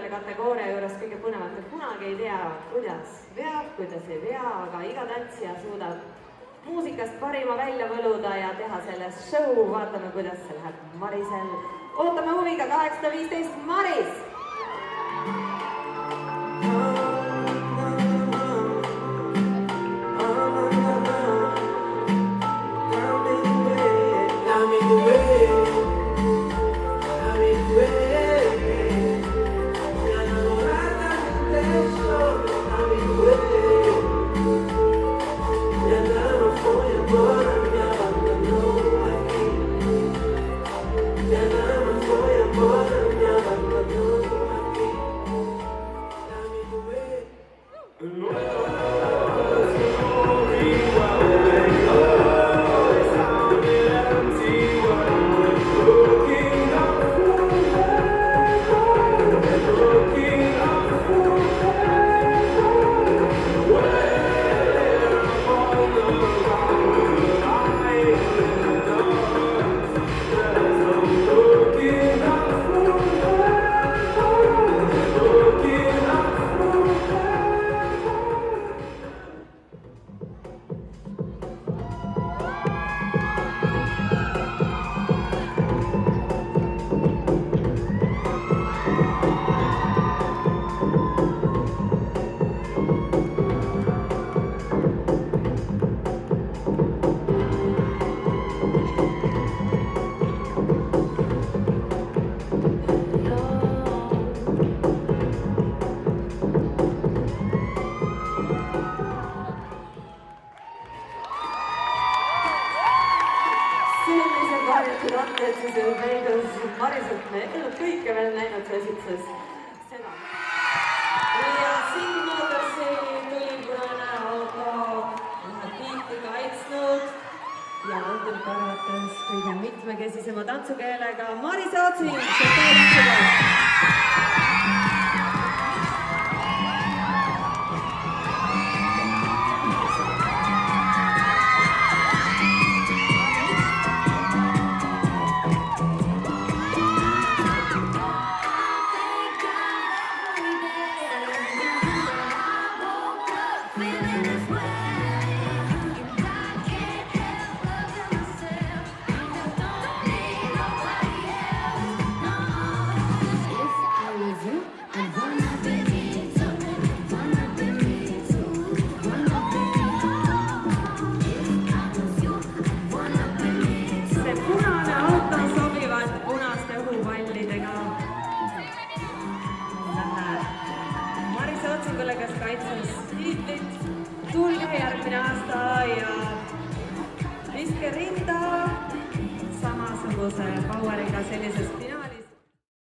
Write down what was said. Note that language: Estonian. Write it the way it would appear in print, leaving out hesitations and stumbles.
selle kategooria juures kõige põnevat, et kunagi ei tea, kuidas veab, kuidas ei vea, aga iga tantsija suudab muusikast parima välja võluda ja teha sellest show. Vaatame, kuidas see läheb Marisel. Ootame huviga 815 Maris! Mariselt me ei olnud kõike veel näinud, see esitses seda. Ja siin Motorsi tuli punane auto, biiti kaitsnud ja õhtul arvates kõige mitmekesisema tantsukeelega Maris Otsing. Kes kaitses tiitlit, tulge järgmine aasta ja viske rinda samasuguse poweriga sellisest